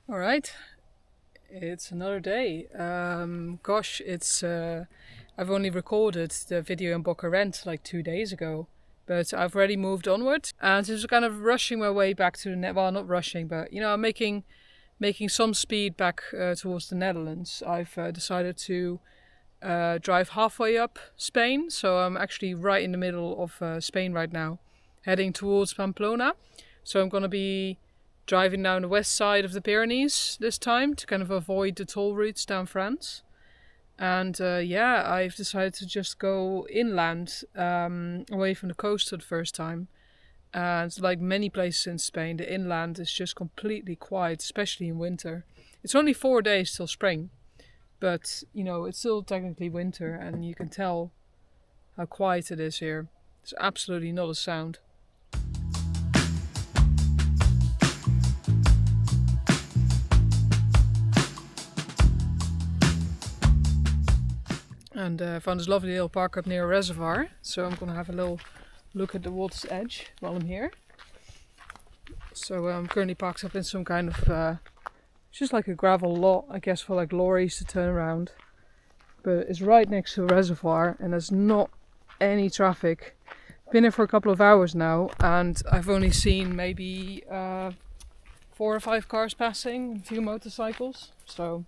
All right, it's another day. Gosh, it's I've only recorded the video in Boca Rent like 2 days ago, but I've already moved onward, and just kind of rushing my way back to the net. Well, not rushing, but I'm making some speed back towards the Netherlands. I've decided to drive halfway up Spain, so I'm actually right in the middle of Spain right now, heading towards Pamplona. So I'm gonna be driving down the west side of the Pyrenees this time to kind of avoid the toll routes down France. And yeah, I've decided to just go inland, away from the coast for the first time. And like many places in Spain, the inland is just completely quiet, especially in winter. It's only 4 days till spring, but it's still technically winter, and you can tell how quiet it is here. There's absolutely not a sound. And I found this lovely little park up near a reservoir, so I'm gonna have a little look at the water's edge while I'm here. So I'm currently parked up in some kind of just like a gravel lot, I guess, for like lorries to turn around. But it's right next to a reservoir, and there's not any traffic. Been here for a couple of hours now, and I've only seen maybe 4 or 5 cars passing, a few motorcycles. So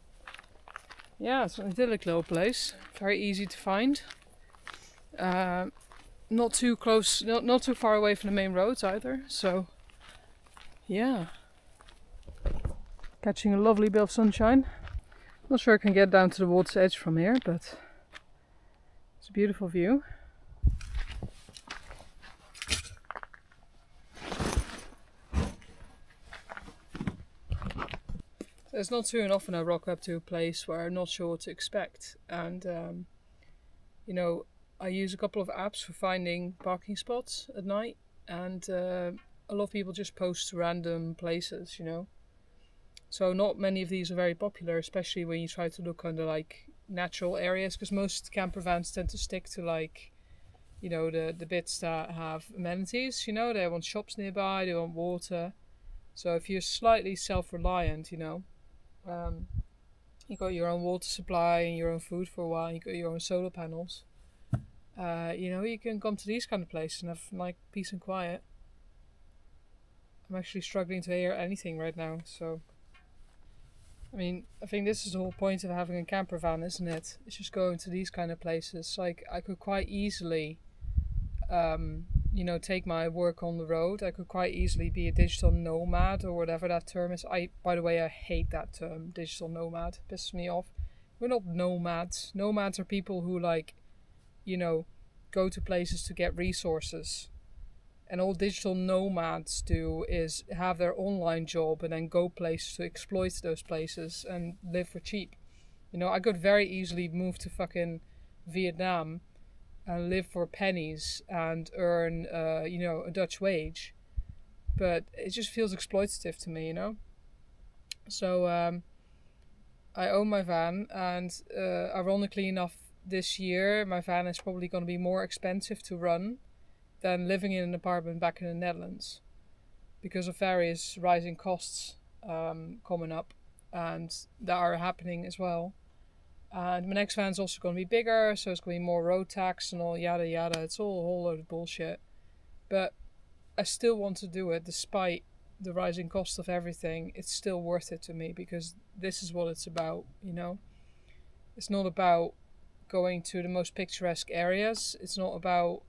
yeah, it's an idyllic little place. Very easy to find. Not too close, not too far away from the main roads either. So yeah, catching a lovely bit of sunshine. Not sure I can get down to the water's edge from here, but it's a beautiful view. It's not too often I rock up to a place where I'm not sure what to expect, and you know, I use a couple of apps for finding parking spots at night, and a lot of people just post random places, So not many of these are very popular, especially when you try to look under like natural areas, because most camper vans tend to stick to like, the bits that have amenities. They want shops nearby, they want water. So if you're slightly self-reliant, um, you got your own water supply and your own food for a while, you got your own solar panels. You can come to these kind of places and have like peace and quiet. I'm actually struggling to hear anything right now, so I mean, I think this is the whole point of having a camper van, isn't it? It's just going to these kind of places. Like, I could quite easily, take my work on the road. I could quite easily be a digital nomad or whatever that term is. By the way, I hate that term, digital nomad. It pisses me off. We're not nomads. Nomads are people who like, you know, go to places to get resources. And all digital nomads do is have their online job and then go places to exploit those places and live for cheap. I could very easily move to fucking Vietnam and live for pennies and earn, a Dutch wage. But it just feels exploitative to me. So I own my van, and ironically enough, this year my van is probably going to be more expensive to run than living in an apartment back in the Netherlands, because of various rising costs coming up and that are happening as well. And my next van's also going to be bigger, so it's going to be more road tax and all yada yada. It's all a whole load of bullshit. But I still want to do it despite the rising cost of everything. It's still worth it to me because this is what it's about. It's not about going to the most picturesque areas. It's not about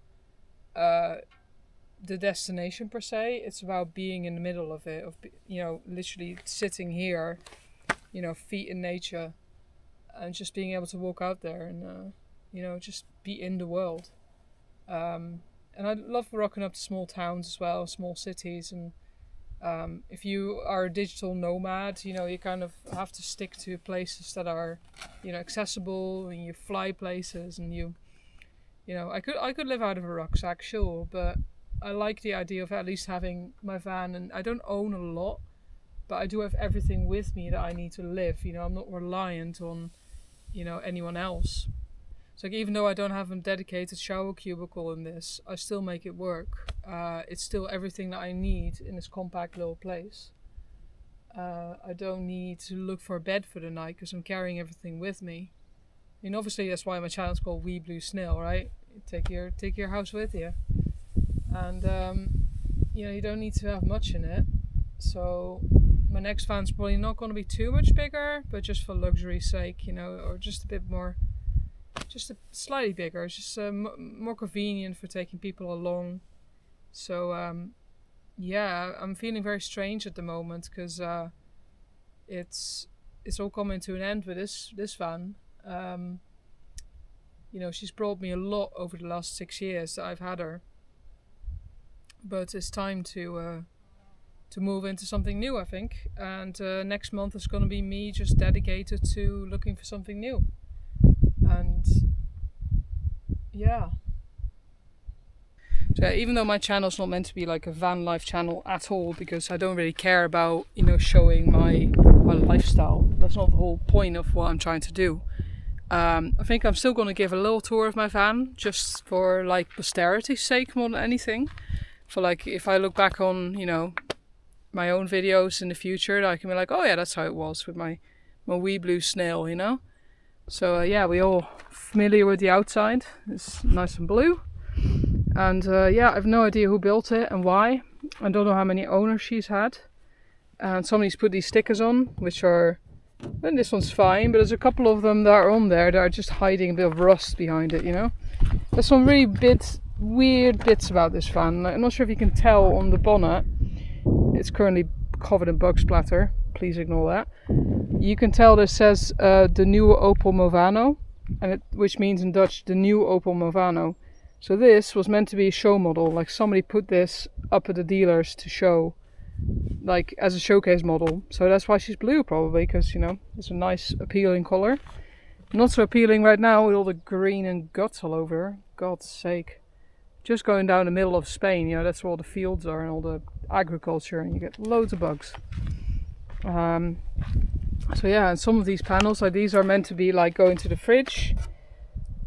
the destination per se. It's about being in the middle of it, literally sitting here, feet in nature, and just being able to walk out there and just be in the world. And I love rocking up to small towns as well, small cities. And if you are a digital nomad, you kind of have to stick to places that are accessible, and you fly places, and I could live out of a rucksack, sure, but I like the idea of at least having my van. And I don't own a lot, but I do have everything with me that I need to live. I'm not reliant on anyone else. So like, even though I don't have a dedicated shower cubicle in this, I still make it work. It's still everything that I need in this compact little place. I don't need to look for a bed for the night because I'm carrying everything with me. I mean, obviously that's why my channel's called Wee Blue Snail, right? Take your house with you, and you don't need to have much in it. So my next van's probably not going to be too much bigger, but just for luxury's sake, or just a bit more, just slightly bigger. It's just more convenient for taking people along. So I'm feeling very strange at the moment because it's all coming to an end with this van. She's brought me a lot over the last 6 years that I've had her, but it's time to move into something new, I think. And next month is going to be me just dedicated to looking for something new. And yeah. So even though my channel's not meant to be like a van life channel at all, because I don't really care about, showing my lifestyle. That's not the whole point of what I'm trying to do. I think I'm still going to give a little tour of my van just for like posterity's sake more than anything. For like if I look back on, my own videos in the future, I can be like, oh yeah, that's how it was with my Wee Blue Snail, So we all familiar with the outside. It's nice and blue. And I have no idea who built it and why. I don't know how many owners she's had. And somebody's put these stickers on, which are, and this one's fine, but there's a couple of them that are on there that are just hiding a bit of rust behind it, There's some really weird bits about this van. I'm not sure if you can tell on the bonnet. It's currently covered in bug splatter. Please ignore that. You can tell this says the new Opel Movano, which means in Dutch the new Opel Movano. So this was meant to be a show model. Like somebody put this up at the dealers to show, like as a showcase model. So that's why she's blue probably, because it's a nice appealing color. Not so appealing right now with all the green and guts all over her. God's sake. Just going down the middle of Spain, that's where all the fields are and all the agriculture, and you get loads of bugs. And some of these panels, like these, are meant to be like going to the fridge,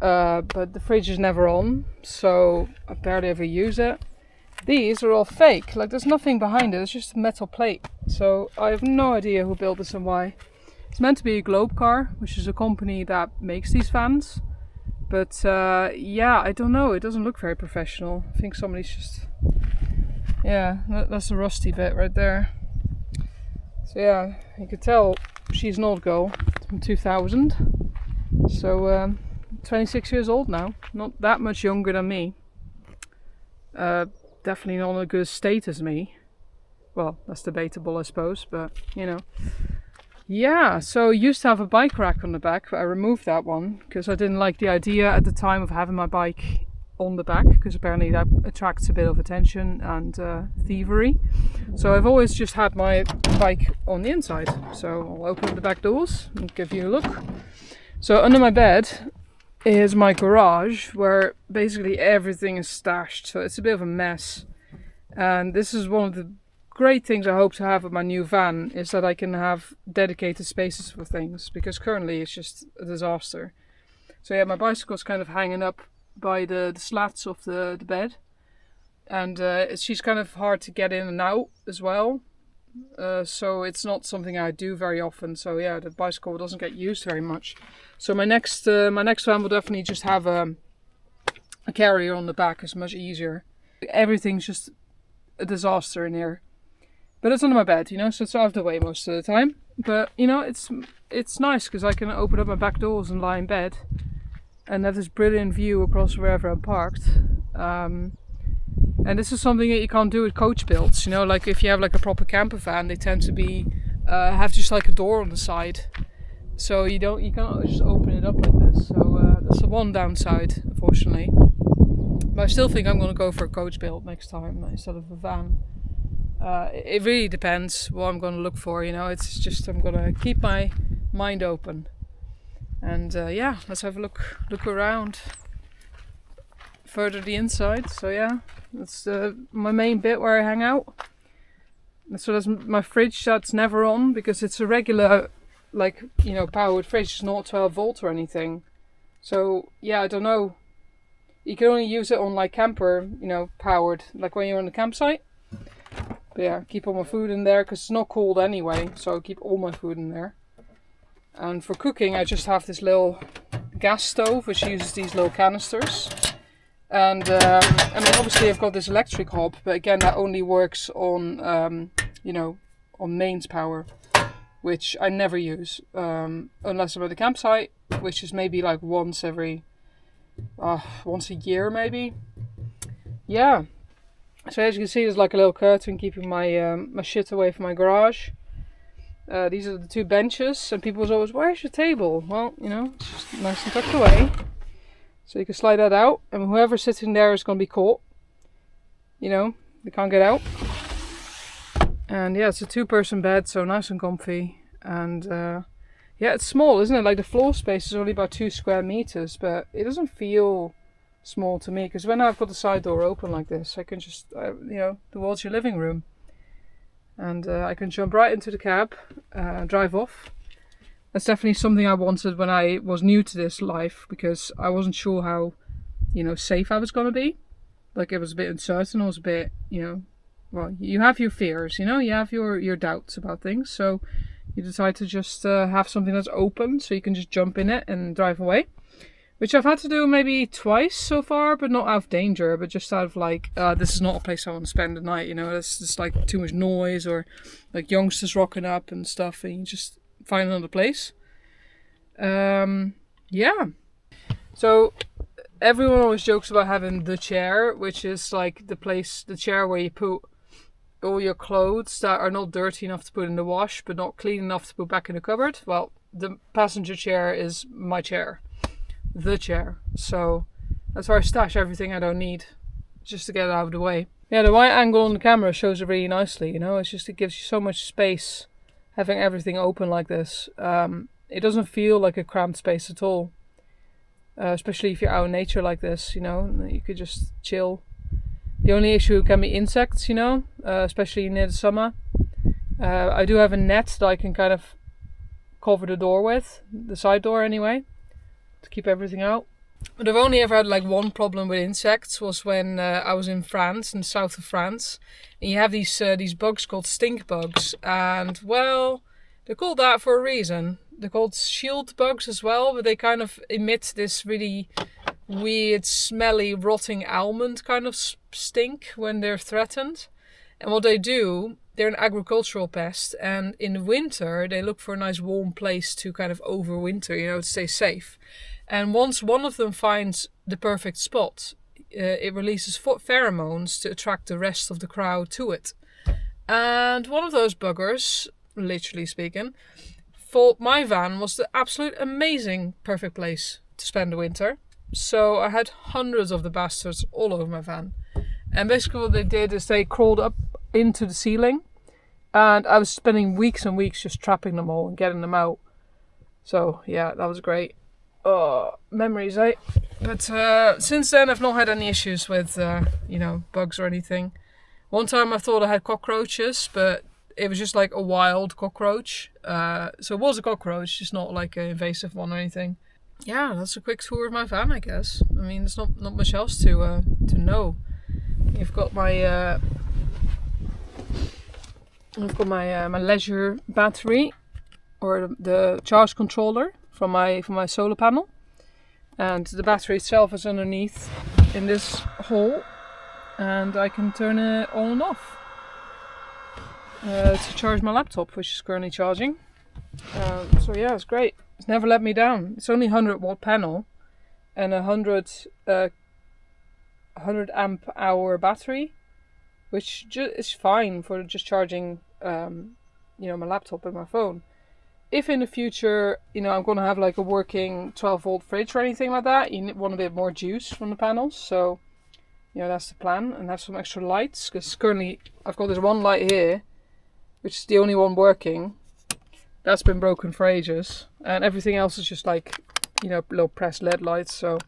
but the fridge is never on, so I barely ever use it. These are all fake, like there's nothing behind it, it's just a metal plate. So I have no idea who built this and why. It's meant to be a Globe Car, which is a company that makes these vans. But I don't know, it doesn't look very professional. I think somebody's just... that's a rusty bit right there. So you could tell she's an old girl. It's from 2000. So 26 years old now. Not that much younger than me. Definitely not in a good state as me. Well, that's debatable, I suppose, but so I used to have a bike rack on the back, but I removed that one because I didn't like the idea at the time of having my bike on the back, because apparently that attracts a bit of attention and thievery. So I've always just had my bike on the inside. So I'll open up the back doors and give you a look. So under my bed is my garage, where basically everything is stashed. So it's a bit of a mess. And this is one of the great things I hope to have with my new van, is that I can have dedicated spaces for things, because currently it's just a disaster. So my bicycle's kind of hanging up by the slats of the bed, and she's kind of hard to get in and out as well, so it's not something I do very often. So the bicycle doesn't get used very much. So my next van will definitely just have a carrier on the back. It's much easier. Everything's just a disaster in here. But it's under my bed, so it's out of the way most of the time. But, it's nice because I can open up my back doors and lie in bed and have this brilliant view across wherever I'm parked. And this is something that you can't do with coach builds, like if you have like a proper camper van, they tend to be, have just like a door on the side. So you can't just open it up like this. So that's the one downside, unfortunately. But I still think I'm going to go for a coach build next time instead of a van. It really depends what I'm going to look for, it's just I'm going to keep my mind open. And let's have a look around further the inside. So that's my main bit where I hang out. And so that's my fridge that's never on, because it's a regular powered fridge. It's not 12 volt or anything. So I don't know, you can only use it on like camper, powered, like when you're on the campsite. But yeah, keep all my food in there because it's not cold anyway. So I keep all my food in there. And for cooking, I just have this little gas stove which uses these little canisters. And I mean, obviously I've got this electric hob, but again, that only works on, you know, on mains power, which I never use unless I'm at the campsite, which is maybe like once a year maybe. Yeah. So as you can see, there's like a little curtain keeping my my shit away from my garage. These are the 2 benches, and people was always, where's your table? Well, you know, it's just nice and tucked away. So you can slide that out, and whoever's sitting there is going to be caught. You know, they can't get out. And yeah, it's a 2-person bed, so nice and comfy. And yeah, it's small, isn't it? Like the floor space is only about 2 square meters, but it doesn't feel small to me, because when I've got the side door open like this, I can just, you know, towards your living room. And I can jump right into the cab, drive off. That's definitely something I wanted when I was new to this life, because I wasn't sure how, you know, safe I was going to be. Like, it was a bit uncertain. It was a bit, you know, well, you have your fears, you know, you have your doubts about things. So you decide to just have something that's open so you can just jump in it and drive away. Which I've had to do maybe twice so far, but not out of danger, but just out of like, this is not a place I want to spend the night, you know, it's just like too much noise, or like youngsters rocking up and stuff, and you just find another place. Yeah. So everyone always jokes about having the chair, which is like the chair where you put all your clothes that are not dirty enough to put in the wash, but not clean enough to put back in the cupboard. Well, the passenger chair is my chair. The chair. So that's where I stash everything I don't need, just to get it out of the way. Yeah, the wide angle on the camera shows it really nicely, you know, it gives you so much space having everything open like this. It doesn't feel like a cramped space at all, especially if you're out in nature like this, you know, you could just chill. The only issue can be insects, you know, especially near the summer. I do have a net that I can kind of cover the door with, the side door anyway, to keep everything out. But I've only ever had like one problem with insects, was when I was in France, in the south of France, and you have these bugs called stink bugs, and well, they're called that for a reason. They're called shield bugs as well, but they kind of emit this really weird, smelly, rotting almond kind of stink when they're threatened. And what they do, they're an agricultural pest, and in the winter they look for a nice warm place to kind of overwinter, you know, to stay safe. And once one of them finds the perfect spot, it releases pheromones to attract the rest of the crowd to it. And one of those buggers, literally speaking, thought my van was the absolute amazing perfect place to spend the winter. So I had hundreds of the bastards all over my van. And basically what they did is they crawled up into the ceiling, and I was spending weeks and weeks just trapping them all and getting them out. So yeah, that was great. Oh, memories, eh? But since then I've not had any issues with, you know, bugs or anything. One time I thought I had cockroaches, but it was just like a wild cockroach. So it was a cockroach, just not like an invasive one or anything. Yeah, that's a quick tour of my van, I guess. I mean, there's not much else to know. You've got my my leisure battery, or the charge controller from my solar panel, and the battery itself is underneath in this hole, and I can turn it on and off to charge my laptop, which is currently charging. So yeah, it's great. It's never let me down. It's only 100-watt panel and 100 amp hour battery, which is fine for just charging you know, my laptop and my phone. If in the future, you know, I'm going to have like a working 12-volt fridge or anything like that, you want a bit more juice from the panels. So, you know, that's the plan. And have some extra lights, because currently I've got this one light here, which is the only one working. That's been broken for ages. And everything else is just like, you know, little pressed LED lights. So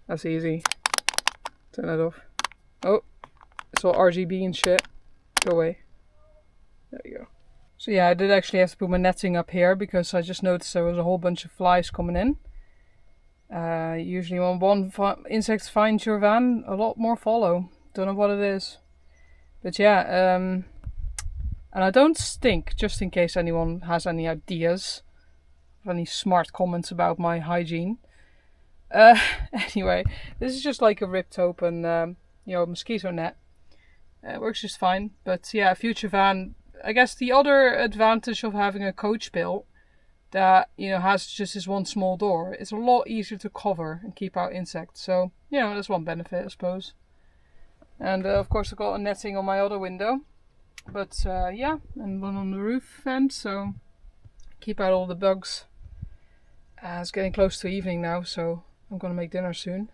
that's easy. Turn that off. Oh, it's all RGB and shit. Go away. There you go. So yeah, I did actually have to put my netting up here, because I just noticed there was a whole bunch of flies coming in. Usually when one insect finds your van, a lot more follow. Don't know what it is. But yeah, And I don't stink, just in case anyone has any ideas, any smart comments about my hygiene. Anyway, this is just like a ripped open, mosquito net. It works just fine. But yeah, future van. I guess the other advantage of having a coach built that has just this one small door, it's a lot easier to cover and keep out insects. So that's one benefit, I suppose. And of course, I've got a netting on my other window, but and one on the roof vent, so keep out all the bugs. It's getting close to evening now, so I'm gonna make dinner soon.